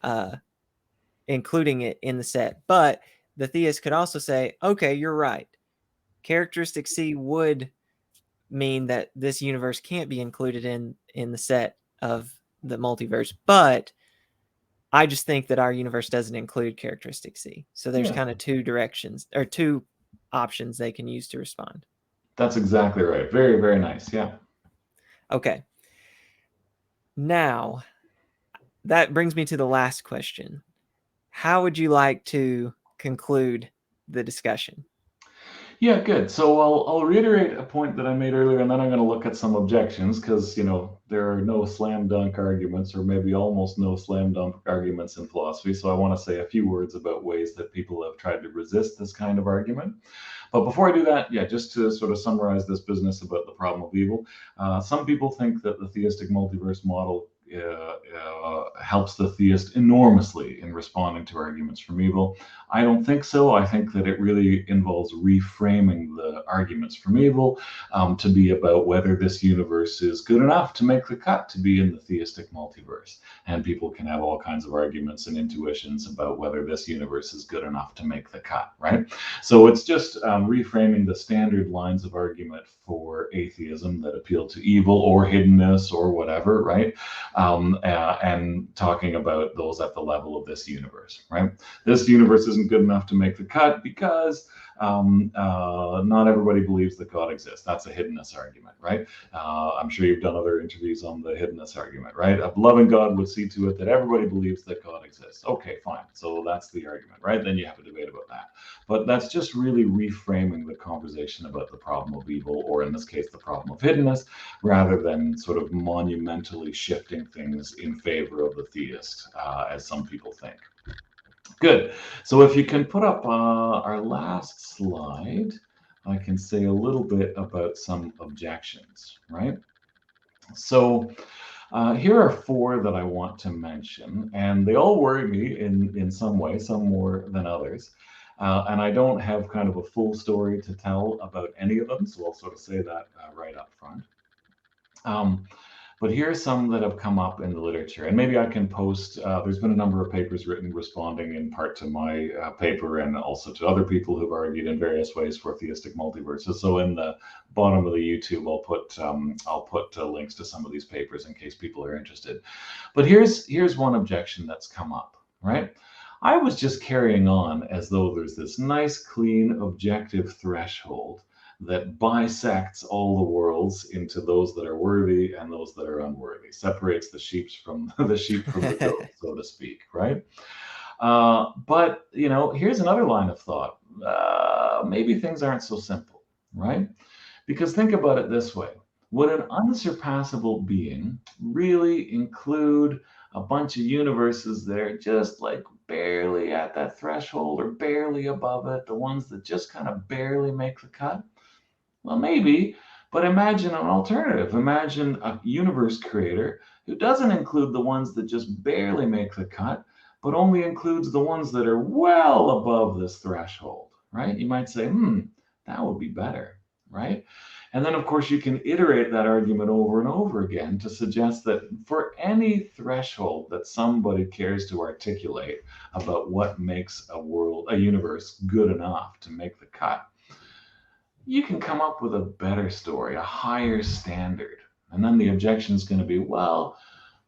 it in the set. But the theist could also say, okay, you're right. Characteristic C would mean that this universe can't be included in the set of the multiverse, but I just think that our universe doesn't include characteristic C. So there's kind of two directions or two options they can use to respond. That's exactly right. Very, very nice. Yeah. Okay. Now, that brings me to the last question. How would you like to conclude the discussion? Yeah, good. So I'll reiterate a point that I made earlier, and then I'm going to look at some objections because, there are no slam dunk arguments, or maybe almost no slam dunk arguments in philosophy. So I want to say a few words about ways that people have tried to resist this kind of argument. But before I do that, yeah, just to sort of summarize this business about the problem of evil, some people think that the theistic multiverse model helps the theist enormously in responding to arguments from evil. I don't think so. I think that it really involves reframing the arguments from evil to be about whether this universe is good enough to make the cut to be in the theistic multiverse. And people can have all kinds of arguments and intuitions about whether this universe is good enough to make the cut, right? So it's just reframing the standard lines of argument for atheism that appeal to evil or hiddenness or whatever, right? And talking about those at the level of this universe, right? This universe isn't good enough to make the cut because not everybody believes that God exists. That's a hiddenness argument, right? I'm sure you've done other interviews on the hiddenness argument, right? A loving God would see to it that everybody believes that God exists. Okay, fine. So that's the argument, right? Then you have a debate about that. But that's just really reframing the conversation about the problem of evil, or in this case, the problem of hiddenness, rather than sort of monumentally shifting things in favor of the theist, as some people think. Good. So if you can put up our last slide, I can say a little bit about some objections, right? So here are four that I want to mention, and they all worry me in some way, some more than others. And I don't have kind of a full story to tell about any of them, so I'll sort of say that right up front. But here are some that have come up in the literature, and maybe I can post. There's been a number of papers written responding in part to my paper and also to other people who've argued in various ways for theistic multiverses. So in the bottom of the YouTube, I'll put links to some of these papers in case people are interested. But here's one objection that's come up, right? I was just carrying on as though there's this nice, clean, objective threshold that bisects all the worlds into those that are worthy and those that are unworthy, separates the sheep from the goat, so to speak, right? But here's another line of thought. Maybe things aren't so simple, right? Because think about it this way: would an unsurpassable being really include a bunch of universes that are just like barely at that threshold or barely above it, the ones that just kind of barely make the cut? Well, maybe, but imagine an alternative. Imagine a universe creator who doesn't include the ones that just barely make the cut, but only includes the ones that are well above this threshold, right? You might say, that would be better, right? And then, of course, you can iterate that argument over and over again to suggest that for any threshold that somebody cares to articulate about what makes a universe good enough to make the cut, you can come up with a better story, a higher standard. And then the objection is going to be, well,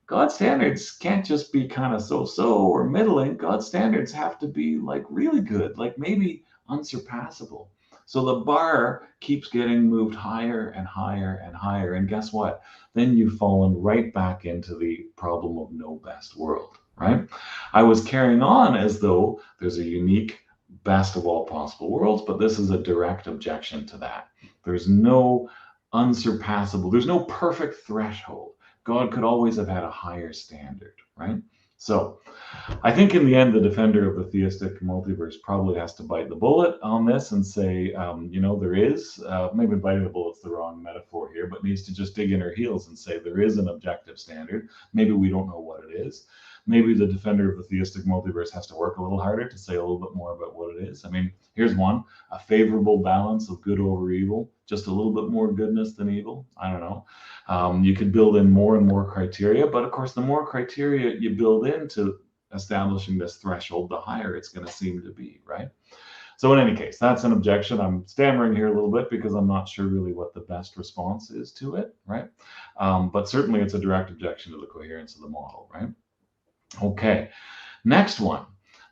God's standards can't just be kind of so-so or middling. God's standards have to be like really good, like maybe unsurpassable. So the bar keeps getting moved higher and higher and higher. And guess what? Then you've fallen right back into the problem of no best world, right? I was carrying on as though there's a unique best of all possible worlds, but this is a direct objection to that. There's no unsurpassable, there's no perfect threshold. God could always have had a higher standard, right? So I think in the end, the defender of the theistic multiverse probably has to bite the bullet on this and say, there is, maybe biting the bullet's the wrong metaphor here, but needs to just dig in her heels and say there is an objective standard. Maybe we don't know what it is. Maybe the defender of the theistic multiverse has to work a little harder to say a little bit more about what it is. I mean, here's one: a favorable balance of good over evil, just a little bit more goodness than evil. I don't know. You could build in more and more criteria, but of course, the more criteria you build into establishing this threshold, the higher it's going to seem to be, right? So in any case, that's an objection. I'm stammering here a little bit because I'm not sure really what the best response is to it, right? But certainly it's a direct objection to the coherence of the model, right? Okay, next one.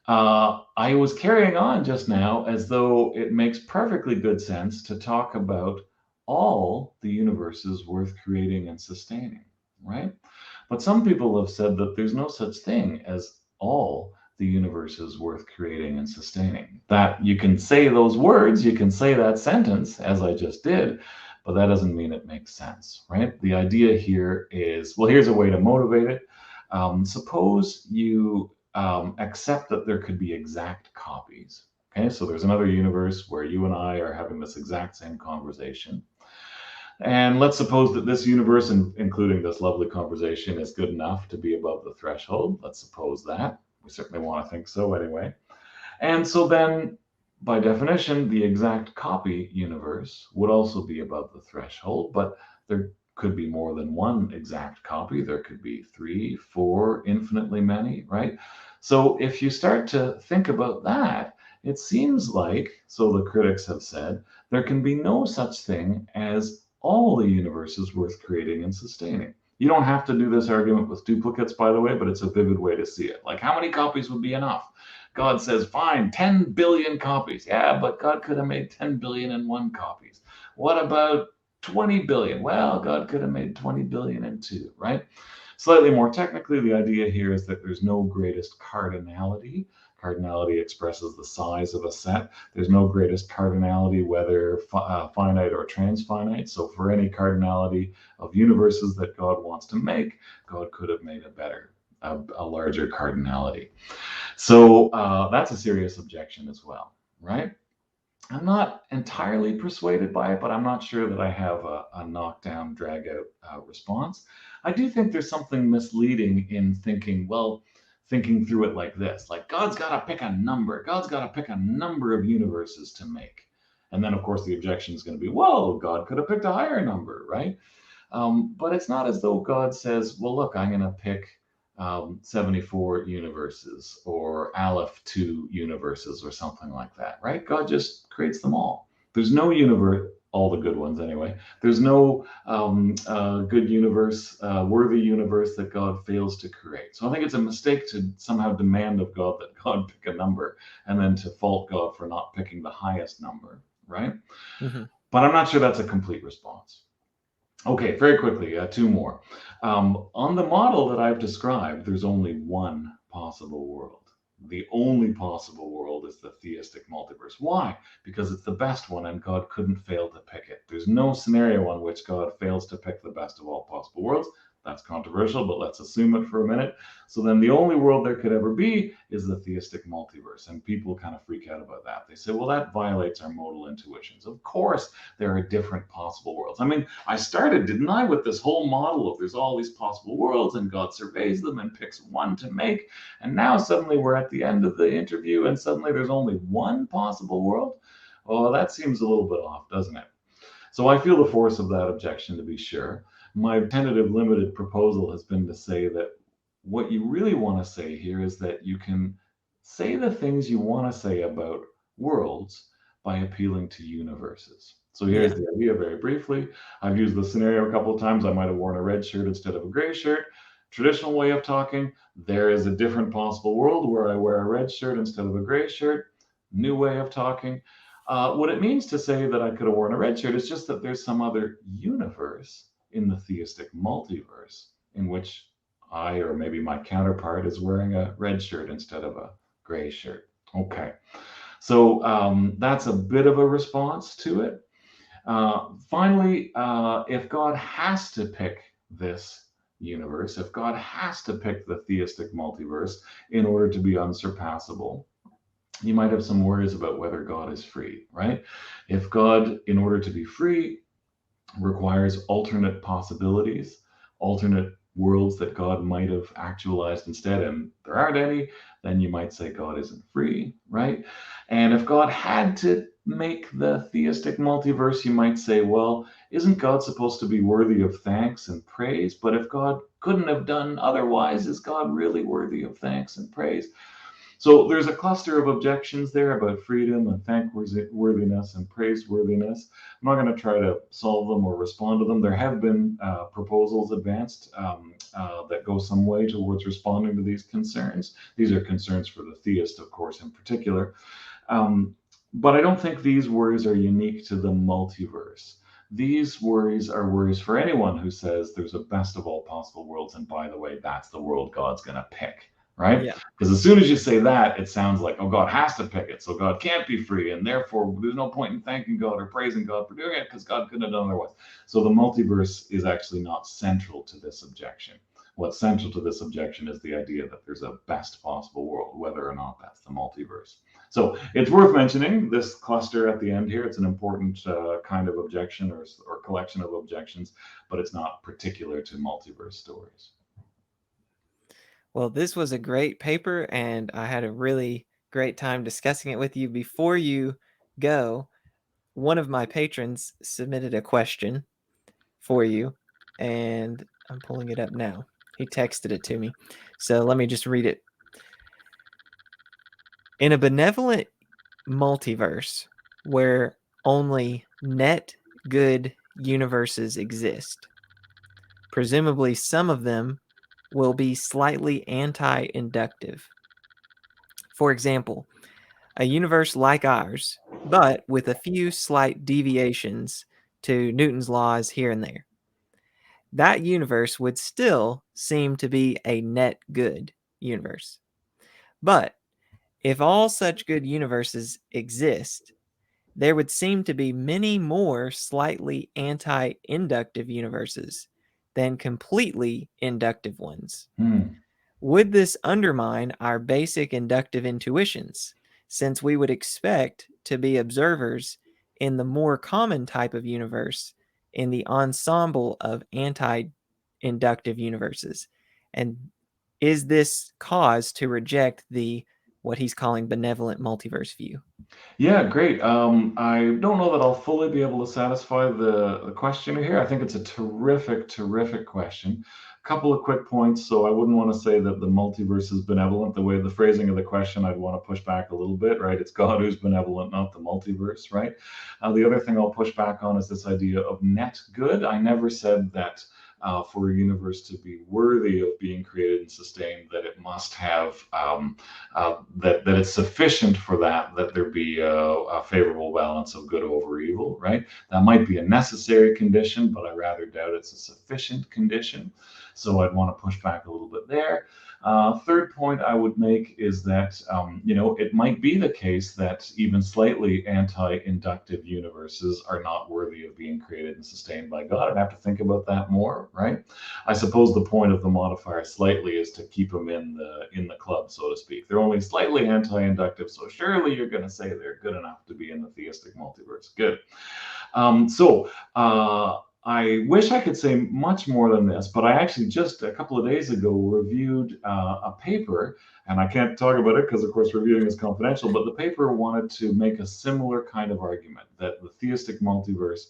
I was carrying on just now as though it makes perfectly good sense to talk about all the universes worth creating and sustaining, right? But some people have said that there's no such thing as all the universe is worth creating and sustaining. That you can say those words, you can say that sentence as I just did, but that doesn't mean it makes sense, right? The idea here is, well, here's a way to motivate it. Suppose you accept that there could be exact copies. Okay, so there's another universe where you and I are having this exact same conversation. And let's suppose that this universe, including this lovely conversation, is good enough to be above the threshold. Let's suppose that. We certainly want to think so anyway. And so then, by definition, the exact copy universe would also be above the threshold, but there could be more than one exact copy. There could be 3, 4, infinitely many, right? So if you start to think about that, it seems like, so the critics have said, there can be no such thing as all the universes worth creating and sustaining. You don't have to do this argument with duplicates, by the way, but it's a vivid way to see it. Like, how many copies would be enough? God says, fine, 10 billion copies. Yeah, but God could have made 10 billion and one copies. What about 20 billion? Well, God could have made 20 billion and two, right? Slightly more technically, the idea here is that there's no greatest cardinality. Cardinality expresses the size of a set. There's no greatest cardinality, whether finite or transfinite. So for any cardinality of universes that God wants to make, God could have made a larger cardinality. So that's a serious objection as well, right? I'm not entirely persuaded by it, but I'm not sure that I have a knockdown, drag out response. I do think there's something misleading in thinking through it like this, like God's got to pick a number. God's got to pick a number of universes to make. And then, of course, the objection is going to be, well, God could have picked a higher number, right? But it's not as though God says, well, look, I'm going to pick 74 universes or Aleph 2 universes or something like that, right? God just creates them all. There's no universe, all the good ones anyway. There's no good universe, worthy universe that God fails to create. So I think it's a mistake to somehow demand of God that God pick a number and then to fault God for not picking the highest number, right? Mm-hmm. But I'm not sure that's a complete response. Okay, very quickly, 2 more. On the model that I've described, there's only one possible world. The only possible world is the theistic multiverse. Why? Because it's the best one and God couldn't fail to pick it. There's no scenario in which God fails to pick the best of all possible worlds. That's controversial, but let's assume it for a minute. So then the only world there could ever be is the theistic multiverse. And people kind of freak out about that. They say, well, that violates our modal intuitions. Of course, there are different possible worlds. I mean, I started, didn't I, with this whole model of there's all these possible worlds and God surveys them and picks one to make. And now suddenly we're at the end of the interview and suddenly there's only one possible world. Well, that seems a little bit off, doesn't it? So I feel the force of that objection, to be sure. My tentative limited proposal has been to say that what you really want to say here is that you can say the things you want to say about worlds by appealing to universes. So here's the idea very briefly. I've used the scenario a couple of times. I might have worn a red shirt instead of a gray shirt. Traditional way of talking, there is a different possible world where I wear a red shirt instead of a gray shirt. New way of talking. What it means to say that I could have worn a red shirt is just that there's some other universe in the theistic multiverse in which I, or maybe my counterpart, is wearing a red shirt instead of a gray shirt. Okay, so that's a bit of a response to it. Finally, if God has to pick this universe, if God has to pick the theistic multiverse in order to be unsurpassable, you might have some worries about whether God is free, right? If God, in order to be free, requires alternate possibilities, alternate worlds that God might have actualized instead, and there aren't any, then you might say God isn't free, right? And if God had to make the theistic multiverse, you might say, well, isn't God supposed to be worthy of thanks and praise? But if God couldn't have done otherwise, is God really worthy of thanks and praise? So there's a cluster of objections there about freedom and thankworthiness and praiseworthiness. I'm not going to try to solve them or respond to them. There have been proposals advanced that go some way towards responding to these concerns. These are concerns for the theist, of course, in particular. But I don't think these worries are unique to the multiverse. These worries are worries for anyone who says there's a best of all possible worlds, and by the way, that's the world God's going to pick. right? Yeah. Because as soon as you say that, it sounds like, oh, God has to pick it, so God can't be free, and therefore there's no point in thanking God or praising God for doing it because God couldn't have done otherwise. So the multiverse is actually not central to this objection. What's central to this objection is the idea that there's a best possible world, whether or not that's the multiverse. So it's worth mentioning this cluster at the end here. It's an important kind of objection or collection of objections, but it's not particular to multiverse stories. Well, this was a great paper, and I had a really great time discussing it with you. Before you go, one of my patrons submitted a question for you, and I'm pulling it up now. He texted it to me. So let me just read it. In a benevolent multiverse where only net good universes exist, presumably some of them will be slightly anti-inductive. For example, a universe like ours, but with a few slight deviations to Newton's laws here and there. That universe would still seem to be a net good universe. But if all such good universes exist, there would seem to be many more slightly anti-inductive universes than completely inductive ones. Would this undermine our basic inductive intuitions, since we would expect to be observers in the more common type of universe in the ensemble of anti-inductive universes? And is this cause to reject the what he's calling benevolent multiverse view? Yeah, great. I don't know that I'll fully be able to satisfy the questioner here. I think it's a terrific, terrific question. A couple of quick points. So I wouldn't want to say that the multiverse is benevolent. The way the phrasing of the question, I'd want to push back a little bit, right? It's God who's benevolent, not the multiverse, right? The other thing I'll push back on is this idea of net good. I never said that for a universe to be worthy of being created and sustained, that it must have that it's sufficient for that there be a favorable balance of good over evil, right? That might be a necessary condition, but I rather doubt it's a sufficient condition. So I'd want to push back a little bit there. Third point I would make is that it might be the case that even slightly anti-inductive universes are not worthy of being created and sustained by God. I'd have to think about that more, right? I suppose the point of the modifier slightly is to keep them in the club, so to speak. They're only slightly anti-inductive, so surely you're going to say they're good enough to be in the theistic multiverse. Good. I wish I could say much more than this, but I actually just a couple of days ago reviewed a paper, and I can't talk about it because, of course, reviewing is confidential, but the paper wanted to make a similar kind of argument that the theistic multiverse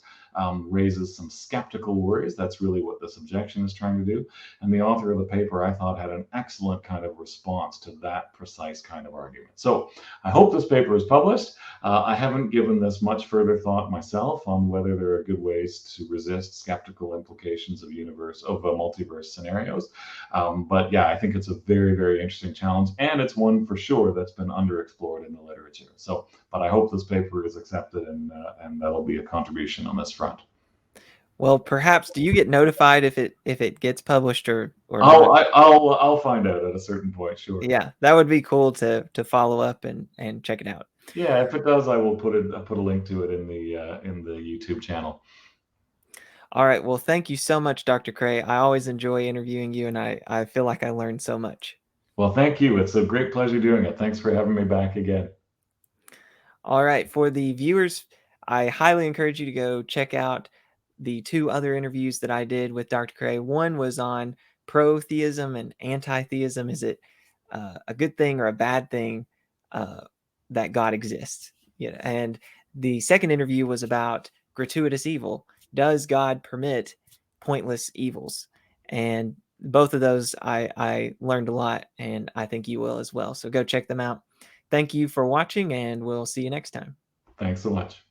raises some skeptical worries. That's really what this objection is trying to do. And the author of the paper, I thought, had an excellent kind of response to that precise kind of argument. So I hope this paper is published. I haven't given this much further thought myself on whether there are good ways to resist skeptical implications of multiverse scenarios. But yeah, I think it's a very, very interesting challenge, and it's one for sure that's been underexplored in the literature. So, but I hope this paper is accepted, and that'll be a contribution on this front. Well, perhaps do you get notified if it gets published or Oh, not? I'll find out at a certain point. Sure. Yeah, that would be cool to follow up and check it out. Yeah, if it does, I will put a link to it in the YouTube channel. All right. Well, thank you so much, Dr. Kraay. I always enjoy interviewing you, and I feel like I learned so much. Well, thank you. It's a great pleasure doing it. Thanks for having me back again. All right. For the viewers, I highly encourage you to go check out the two other interviews that I did with Dr. Kraay. One was on pro-theism and anti-theism. Is it a good thing or a bad thing that God exists? Yeah. And the second interview was about gratuitous evil. Does God permit pointless evils? And both of those I learned a lot, and I think you will as well. So go check them out. Thank you for watching, and we'll see you next time. Thanks so much.